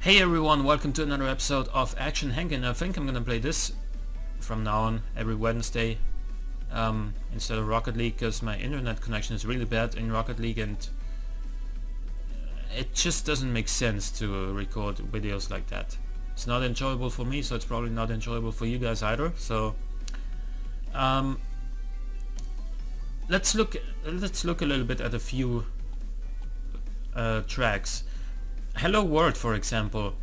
Hey everyone, welcome to another episode of Action Henk, and I think I'm gonna play this from now on every Wednesday instead of Rocket League, because my internet connection is really bad in Rocket League and it just doesn't make sense to record videos like that. It's not enjoyable for me, so it's probably not enjoyable for you guys either. So let's look a little bit at a few tracks. Hello World, for example.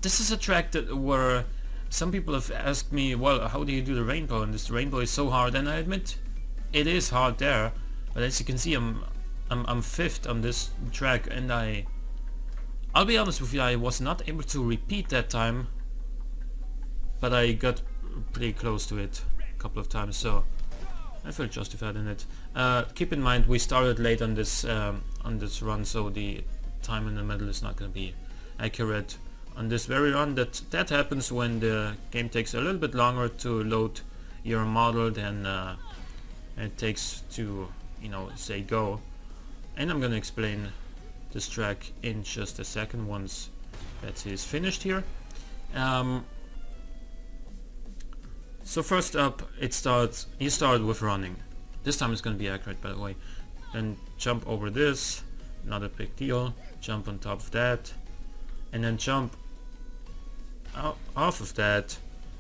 This is a track where some people have asked me, well, how do you do the rainbow? And this rainbow is so hard, and I admit it is hard there. But as you can see, I'm fifth on this track, and I'll be honest with you, I was not able to repeat that time, but I got pretty close to it a couple of times, so I feel justified in it. Keep in mind we started late on this run, so the time in the middle is not going to be accurate on this very run. That happens when the game takes a little bit longer to load your model than it takes to, say go. And I'm going to explain this track in just a second once that is finished here. So first up, you start with running. This time it's going to be accurate, by the way. Then jump over this, not a big deal. Jump on top of that, and then jump off of that,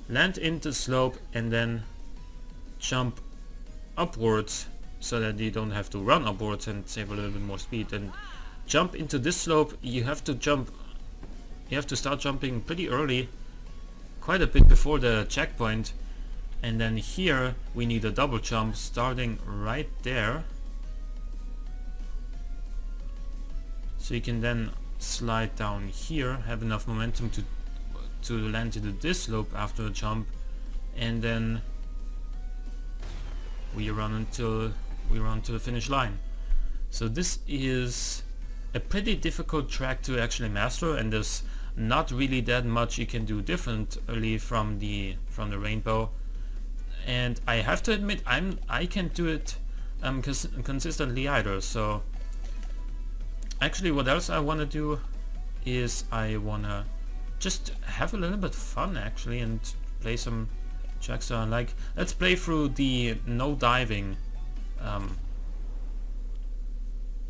land into the slope, and then jump upwards so that you don't have to run upwards and save a little bit more speed. And jump into this slope. You have to start jumping pretty early, quite a bit before the checkpoint, and then here we need a double jump starting right there. So you can then slide down here, have enough momentum to land into this slope after a jump, and then we run to the finish line. So this is a pretty difficult track to actually master, and there's not really that much you can do differently from the rainbow. And I have to admit, I can't do it consistently either. So actually, what else I want to do is I want to just have a little bit fun actually and play some tracks that I like. Let's play through the no diving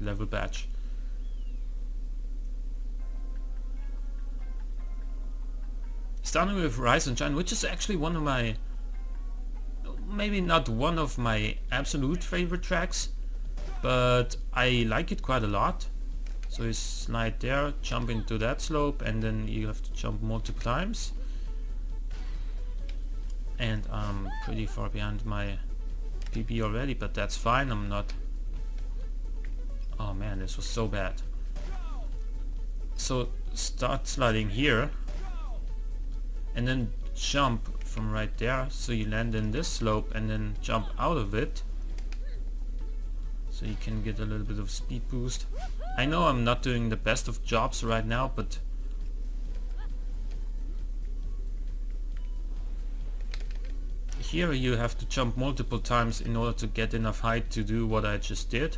level batch. Starting with Rise and Shine, which is actually one of my, maybe not one of my absolute favorite tracks, but I like it quite a lot. So you slide there, jump into that slope, and then you have to jump multiple times. And I'm pretty far behind my PB already, but that's fine. I'm not... Oh man, this was so bad. So start sliding here, and then jump from right there, so you land in this slope, and then jump out of it, so you can get a little bit of speed boost. I know I'm not doing the best of jobs right now, but here you have to jump multiple times in order to get enough height to do what I just did.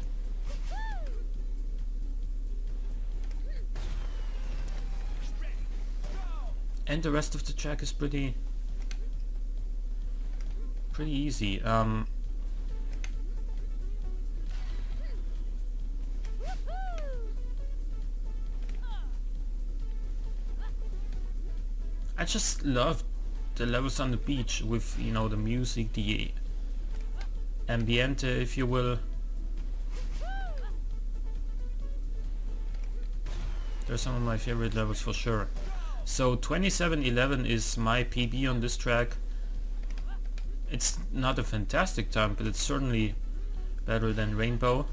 And the rest of the track is pretty easy. I just love the levels on the beach with, the music, the ambiente, if you will. They're some of my favorite levels for sure. So 27:11 is my PB on this track. It's not a fantastic time, but it's certainly better than Rainbow.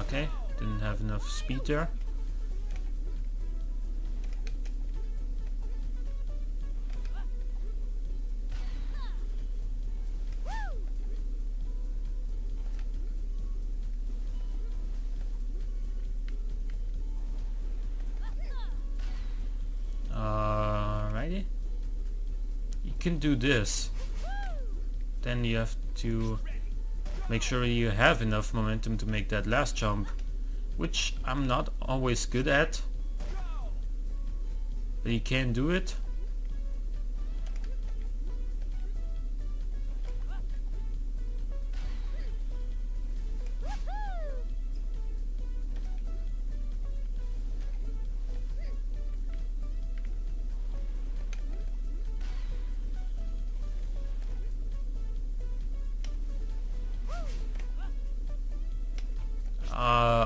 Okay, didn't have enough speed there. can do this, then you have to make sure you have enough momentum to make that last jump, which I'm not always good at, but you can do it.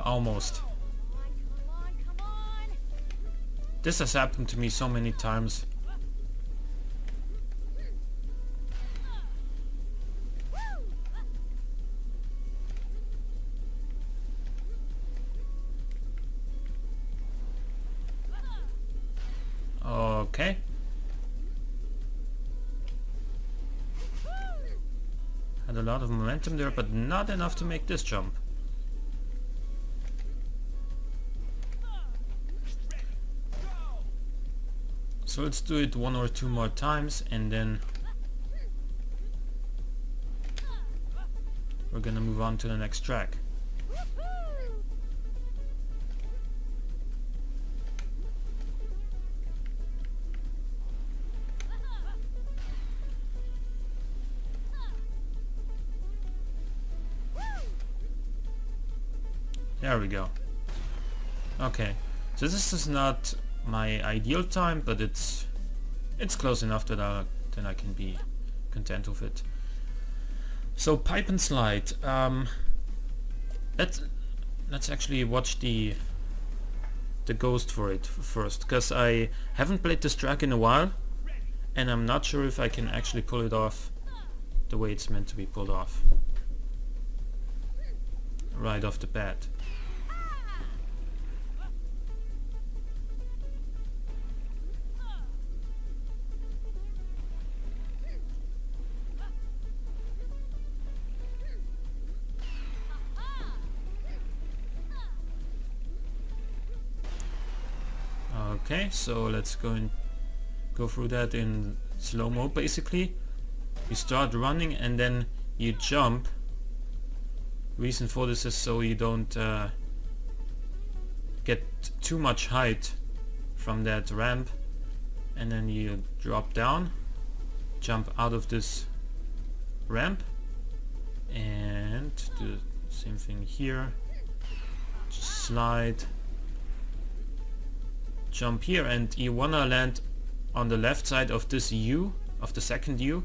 Almost. This has happened to me so many times. Okay. Had a lot of momentum there, but not enough to make this jump. So let's do it one or two more times, and then we're gonna move on to the next track. There we go. Okay, so this is not my ideal time, but it's close enough that I can be content with it. So pipe and slide. Let's actually watch the ghost for it first, because I haven't played this track in a while, and I'm not sure if I can actually pull it off the way it's meant to be pulled off right off the bat. Okay, so let's go through that in slow-mo. Basically, you start running and then you jump. Reason for this is so you don't get too much height from that ramp, and then you drop down, jump out of this ramp, and do the same thing here. Just slide, jump here, and you wanna land on the left side of this U, of the second U.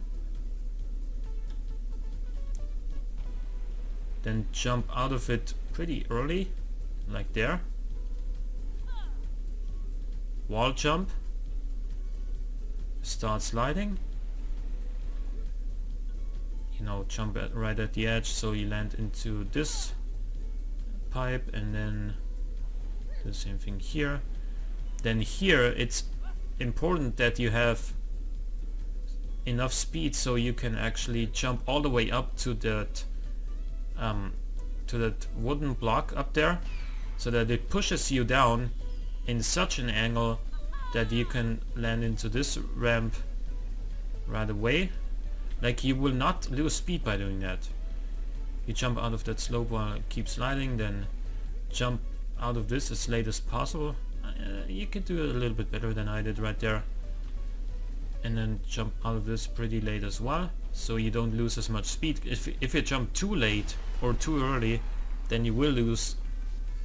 Then jump out of it pretty early, like there. Wall jump. Start sliding. You know, jump right at the edge so you land into this pipe, and then do the same thing here. Then here it's important that you have enough speed so you can actually jump all the way up to that wooden block up there, so that it pushes you down in such an angle that you can land into this ramp right away. Like, you will not lose speed by doing that. You jump out of that slope while it keeps sliding, then jump out of this as late as possible. You could do it a little bit better than I did right there, and then jump out of this pretty late as well, so you don't lose as much speed. If you jump too late or too early, then you will lose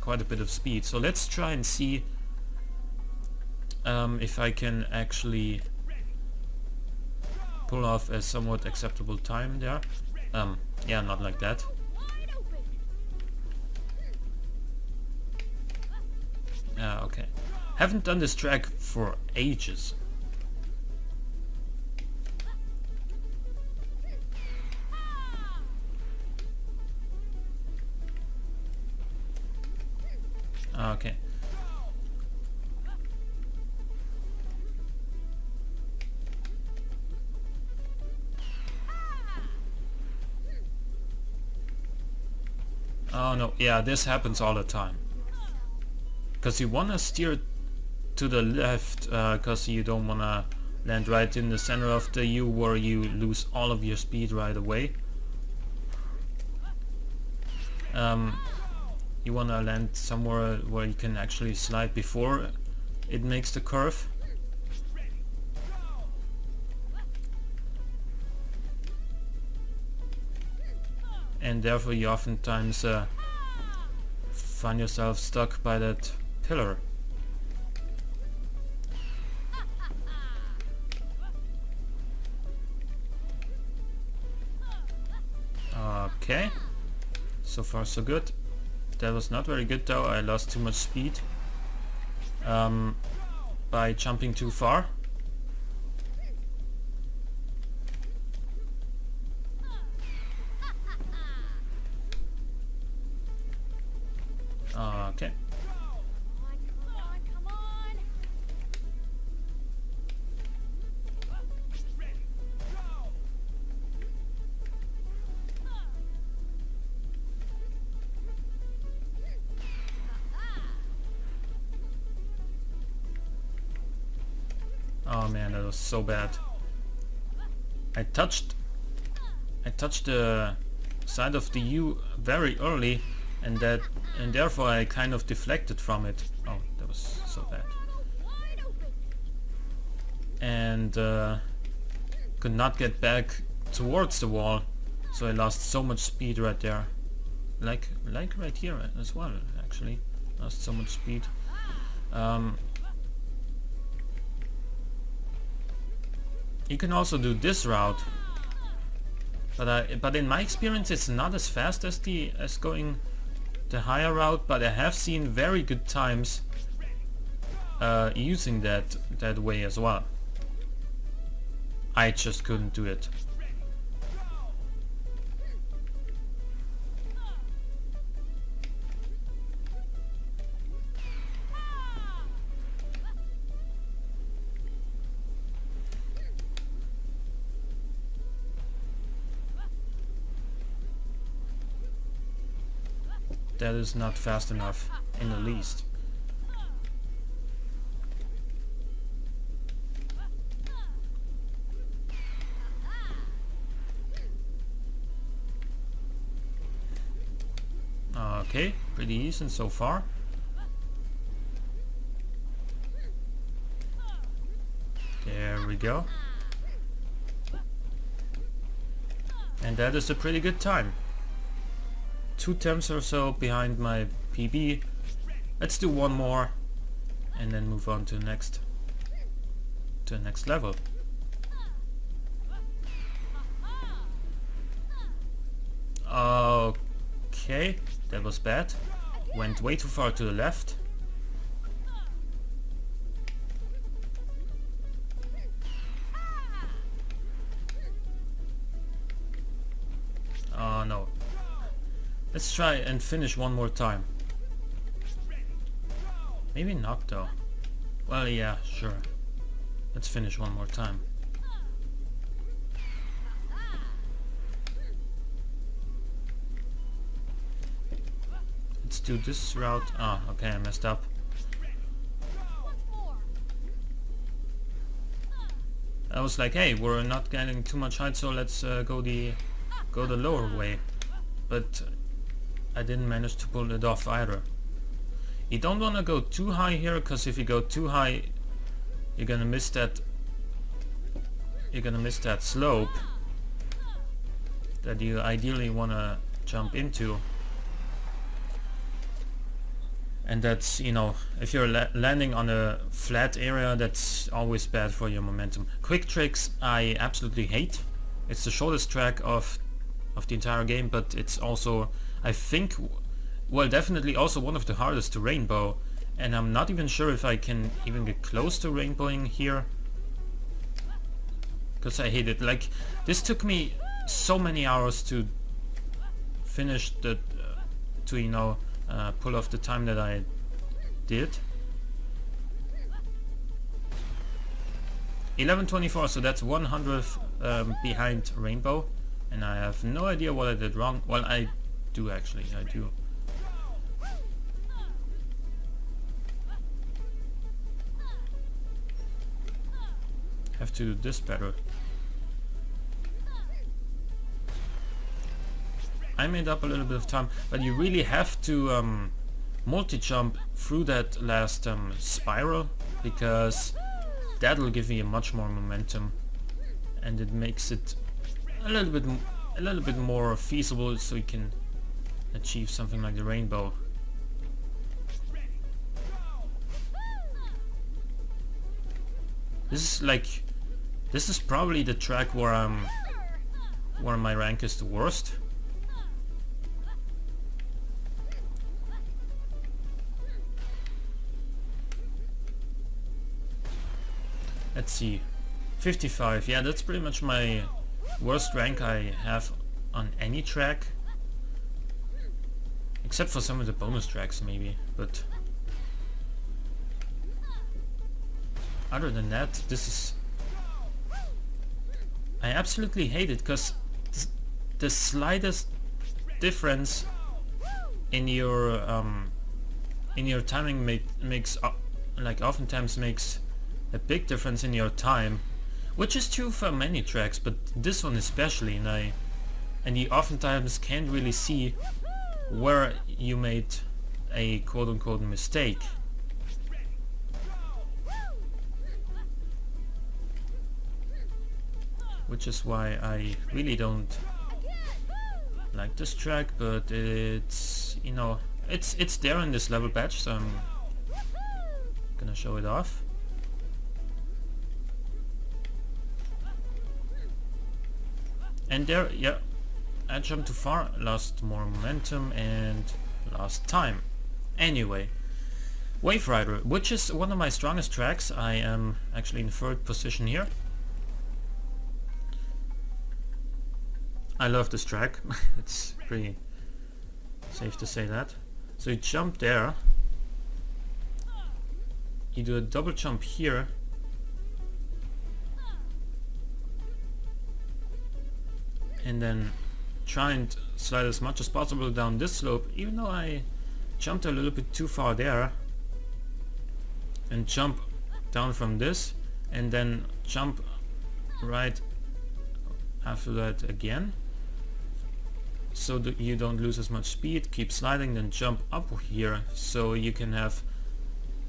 quite a bit of speed. So let's try and see if I can actually pull off a somewhat acceptable time there. Yeah, not like that. Okay. Haven't done this track for ages. Okay. Oh no, yeah, this happens all the time. Because you want to steer to the left, because you don't want to land right in the center of the U where you lose all of your speed right away. You wanna land somewhere where you can actually slide before it makes the curve. And therefore you oftentimes find yourself stuck by that pillar. Okay, so far so good. That was not very good though. I lost too much speed by jumping too far. Okay. Oh man, that was so bad. I touched the side of the U very early, and therefore I kind of deflected from it. Oh, that was so bad. And could not get back towards the wall, so I lost so much speed right there. Like right here as well, actually. Lost so much speed. You can also do this route, but in my experience it's not as fast as going the higher route, but I have seen very good times using that way as well. I just couldn't do it. That is not fast enough in the least. Okay, pretty decent so far. There we go. And that is a pretty good time. 2 temps or so behind my PB. Let's do one more and then move on to the next level. Okay, that was bad. Went way too far to the left. Oh no. Let's try and finish one more time. Maybe not though. Well, yeah, sure. Let's finish one more time. Let's do this route. Ah, okay, I messed up. I was like, hey, we're not getting too much height, so let's go the lower way. But I didn't manage to pull it off either. You don't want to go too high here, because if you go too high, you're gonna miss that slope that you ideally want to jump into. And that's, you know, if you're landing on a flat area, that's always bad for your momentum. Quick tricks I absolutely hate. It's the shortest track of the entire game, but it's also, I think, well, definitely also one of the hardest to rainbow, and I'm not even sure if I can even get close to rainbowing here, because I hate it. Like, this took me so many hours to finish the pull off the time that I did. 11:24, so that's 100th behind rainbow, and I have no idea what I did wrong. Well, I do actually, I do. have to do this better. I made up a little bit of time, but you really have to multi-jump through that last spiral, because that'll give you much more momentum, and it makes it a little bit more feasible, so you can achieve something like the rainbow. This is probably the track where my rank is the worst. Let's see, 55, yeah, that's pretty much my worst rank I have on any track. Except for some of the bonus tracks maybe, but other than that, this is... I absolutely hate it, because the slightest difference in your timing makes like oftentimes makes a big difference in your time, which is true for many tracks, but this one especially, and you oftentimes can't really see where you made a quote-unquote mistake. Which is why I really don't like this track, but it's, you know, it's there in this level badge, so I'm gonna show it off. And there, yeah, I jumped too far, lost more momentum and lost time. Anyway, Wave Rider, which is one of my strongest tracks. I am actually in 3rd position here. I love this track. It's pretty safe to say that. So you jump there, you do a double jump here, and then try and slide as much as possible down this slope, even though I jumped a little bit too far there, and jump down from this, and then jump right after that again, so that you don't lose as much speed. Keep sliding, then jump up here, so you can have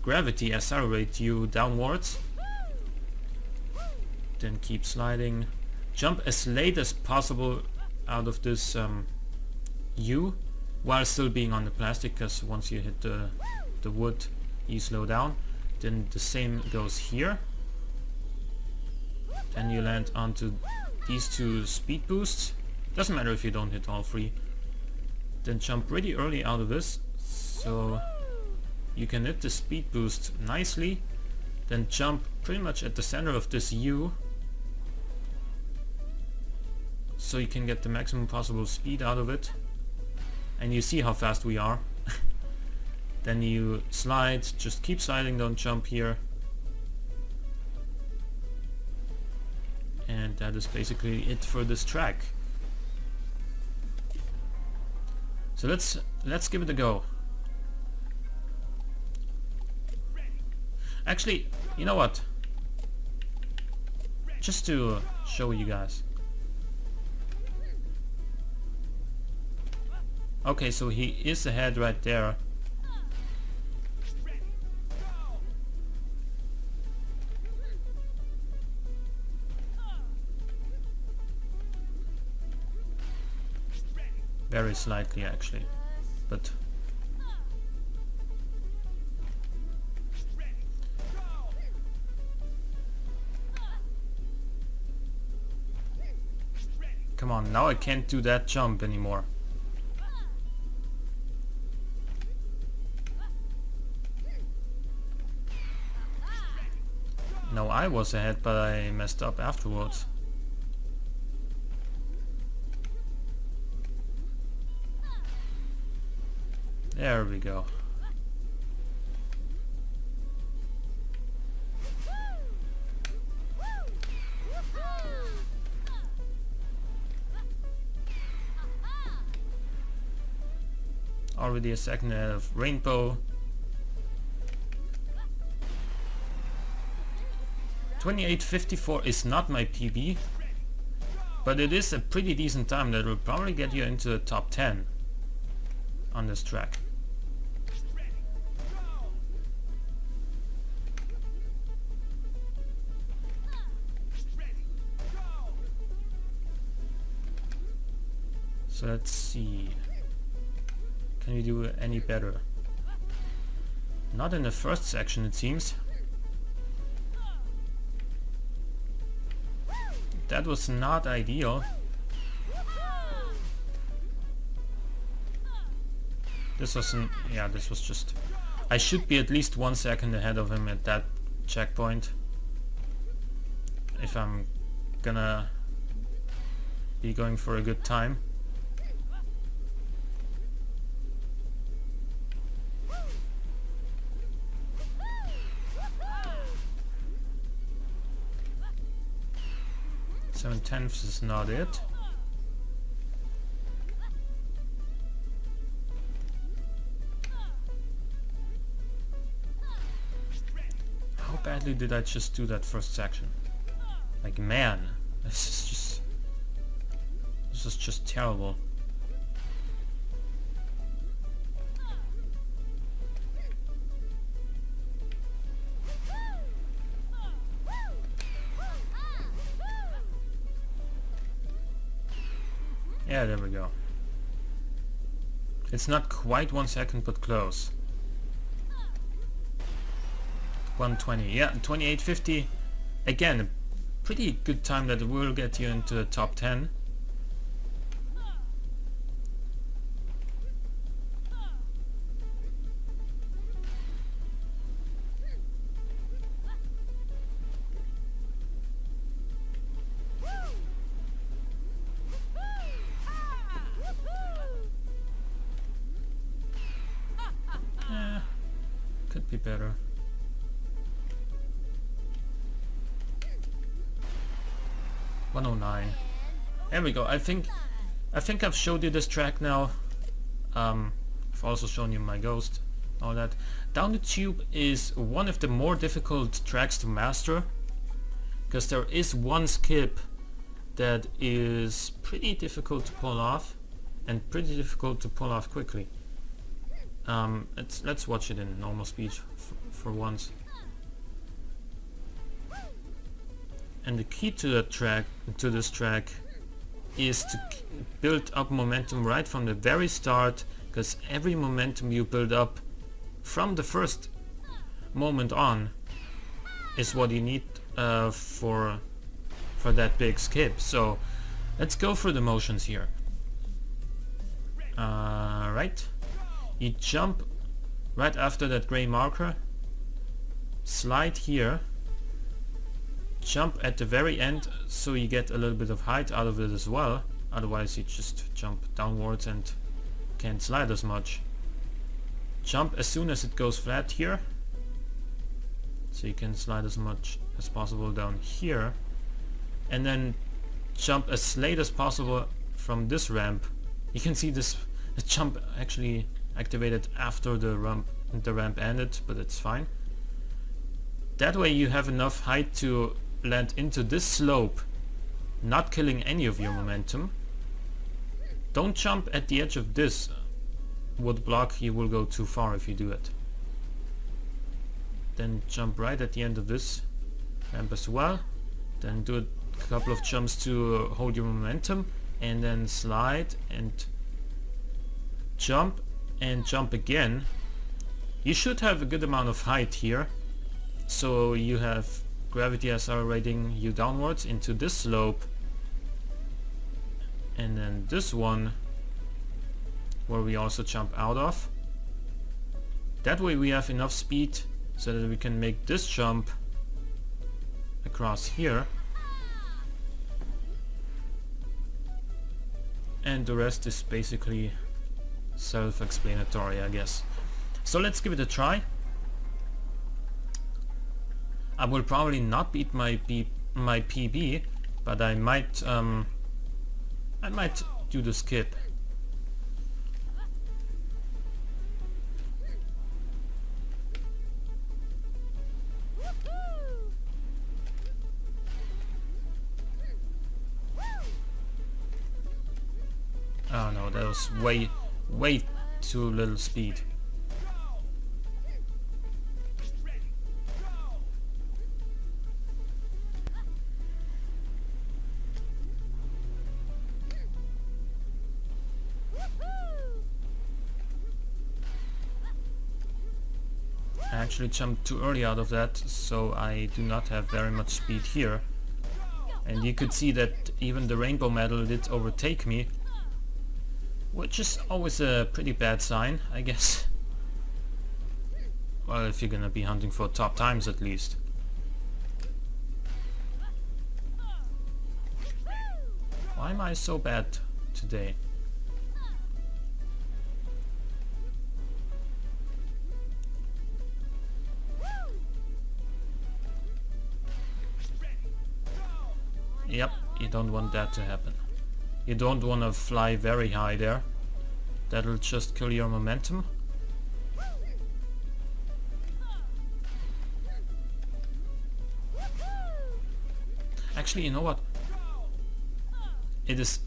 gravity accelerate you downwards, then keep sliding, jump as late as possible out of this U while still being on the plastic, because once you hit the wood you slow down. Then the same goes here, then you land onto these 2 speed boosts. Doesn't matter if you don't hit all 3. Then jump pretty early out of this, so you can hit the speed boost nicely, then jump pretty much at the center of this U, so you can get the maximum possible speed out of it. And you see how fast we are. Then you slide, just keep sliding, don't jump here. And that is basically it for this track. So let's give it a go. Actually, you know what? Just to show you guys. Okay, so he is ahead right there. Very slightly actually, but come on, now I can't do that jump anymore. No, I was ahead, but I messed up afterwards. There we go. Already a second ahead of Rainbow. 28:54 is not my PB, but it is a pretty decent time that will probably get you into the top 10 on this track. So let's see. Can we do any better? Not in the first section, it seems. That was not ideal. This wasn't... yeah, this was just... I should be at least 1 second ahead of him at that checkpoint, if I'm gonna be going for a good time. Seven-tenths is not it. How badly did I just do that first section? Like, man, this is just terrible. Yeah, there we go. It's not quite 1 second, but close. 1:20. Yeah, 28:50. Again, a pretty good time that will get you into the top 10. Could be better. $109. There we go. I think I've showed you this track now. I've also shown you my ghost, all that. Down the Tube is one of the more difficult tracks to master, because there is one skip that is pretty difficult to pull off, and pretty difficult to pull off quickly. Let's watch it in normal speed for once. And the key to this track, is to build up momentum right from the very start, because every momentum you build up from the first moment on is what you need for that big skip. So let's go through the motions here. Right. You jump right after that gray marker, slide here, jump at the very end so you get a little bit of height out of it as well, otherwise you just jump downwards and can't slide as much. Jump as soon as it goes flat here, so you can slide as much as possible down here, and then jump as late as possible from this ramp. You can see this jump actually activated after the ramp ended, but it's fine. That way you have enough height to land into this slope, not killing any of your momentum. Don't jump at the edge of this wood block, you will go too far if you do it. Then jump right at the end of this ramp as well, then do a couple of jumps to hold your momentum, and then slide and jump again. You should have a good amount of height here, so you have gravity accelerating you downwards into this slope, and then this one where we also jump out of. That way we have enough speed so that we can make this jump across here, and the rest is basically self-explanatory, I guess. So let's give it a try. I will probably not beat my PB, but I might do the skip. Oh no, that was way too little speed. I actually jumped too early out of that, so I do not have very much speed here. And you could see that even the rainbow medal did overtake me, which is always a pretty bad sign, I guess. Well, if you're gonna be hunting for top times at least. Why am I so bad today? Yep, you don't want that to happen. You don't want to fly very high there. That'll just kill your momentum. Actually, you know what? It is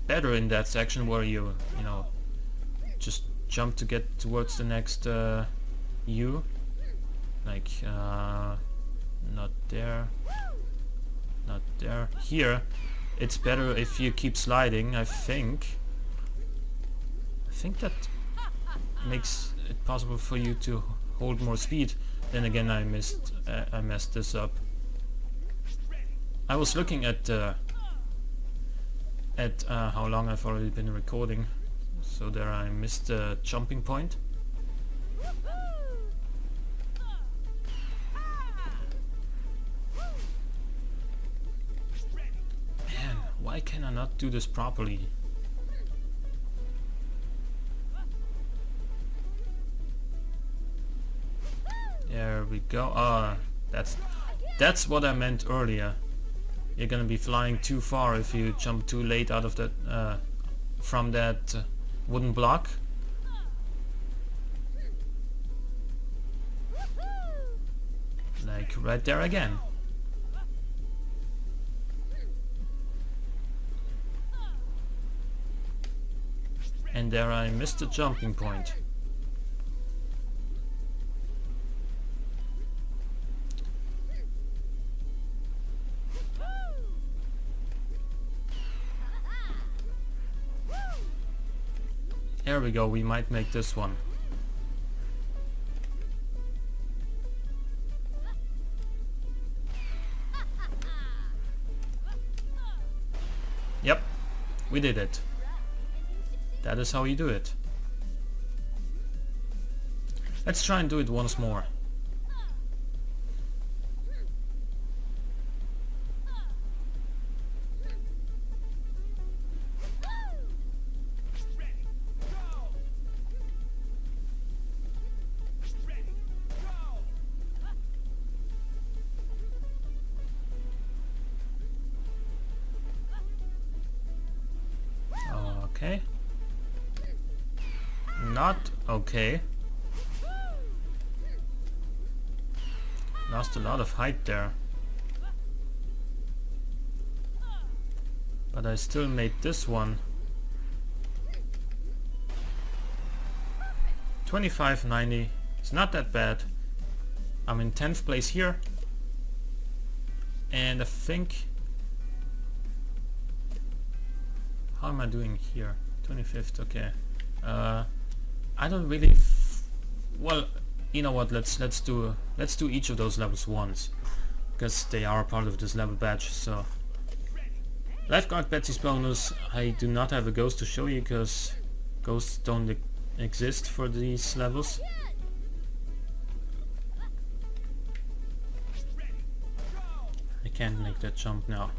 better in that section where you know, just jump to get towards the next U. Like, not there. Not there. Here, it's better if you keep sliding, I think. I think that makes it possible for you to hold more speed. Then again, I messed this up. I was looking at how long I've already been recording, so there I missed the jumping point. Man, why can I not do this properly? There we go. That's what I meant earlier. You're gonna be flying too far if you jump too late out of that from that wooden block. Like right there again. And there I missed the jumping point. There we go, we might make this one. Yep, we did it. That is how you do it. Let's try and do it once more. Okay. Not okay. Lost a lot of height there. But I still made this one. 25.90. It's not that bad. I'm in 10th place here. And I think... How am I doing here? 25th, okay. I don't really... well, you know what? Let's do each of those levels once, because they are part of this level badge. So, Lifeguard Betsy's bonus. I do not have a ghost to show you because ghosts don't exist for these levels. I can't make that jump now.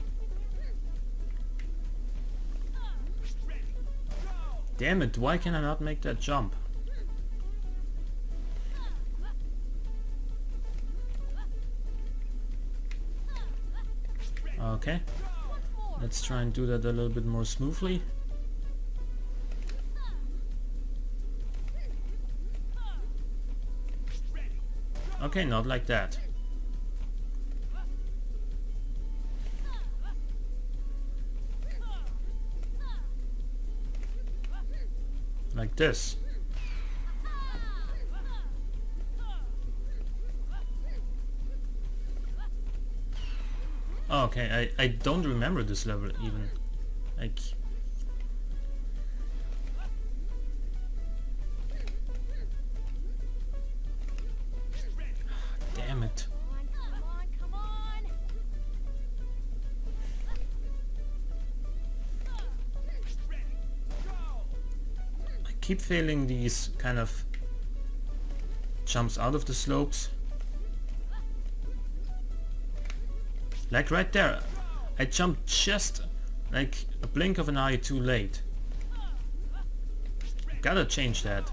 Damn it, why can I not make that jump? Okay, let's try and do that a little bit more smoothly. Okay, not like that. like this. Oh, okay, I don't remember this level even. Like... Damn it. I keep failing these kind of jumps out of the slopes. Like right there, I jumped just like a blink of an eye too late. Gotta change that.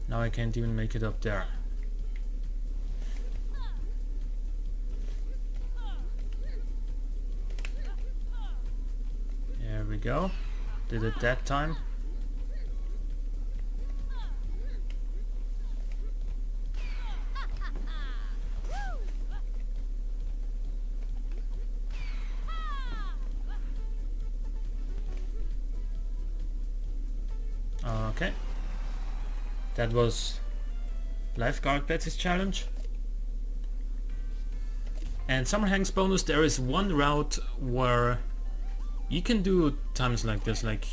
Now I can't even make it up there. There we go. Did it that time. Okay. That was Lifeguard Betsy's challenge. And Summer Hank's bonus, there is one route where you can do times like this, like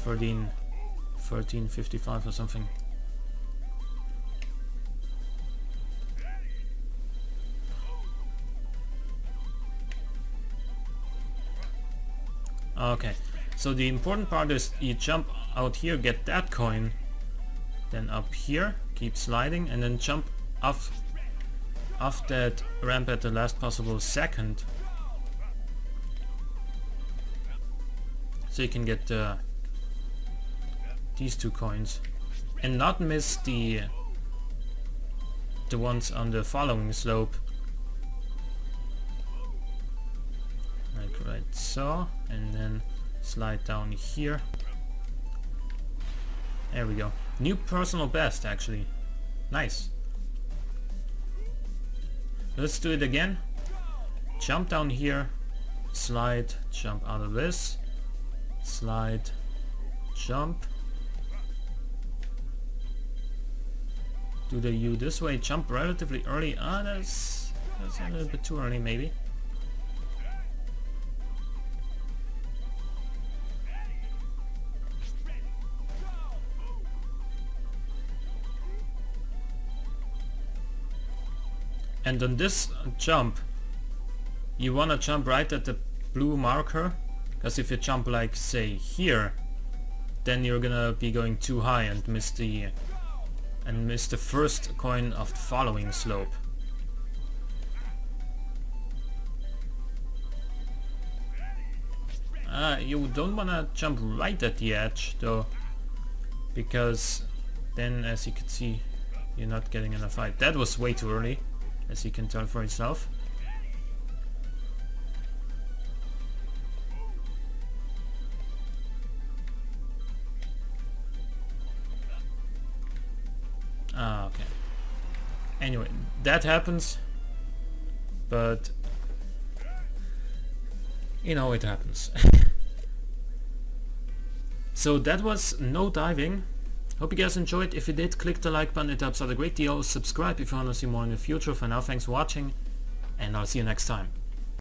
1355 or something. Okay, so the important part is you jump out here, get that coin, then up here, keep sliding, and then jump off that ramp at the last possible second, so you can get these 2 coins and not miss the ones on the following slope, like right so, and then slide down here. There we go. New personal best, actually. Nice. Let's do it again. Jump down here, slide, jump out of this, slide, jump. Do the U this way, jump relatively early. Ah, that's a little bit too early maybe. And on this jump, you wanna jump right at the blue marker, because if you jump like say here, then you're gonna be going too high and miss the first coin of the following slope. You don't wanna jump right at the edge though, because then, as you can see, you're not getting in a fight. That was way too early, as you can tell for yourself. Ah, okay. Anyway, that happens, but you know, it happens. So that was no diving. Hope you guys enjoyed. If you did, click the like button, it helps out a great deal. Subscribe if you want to see more in the future. For now, thanks for watching, and I'll see you next time.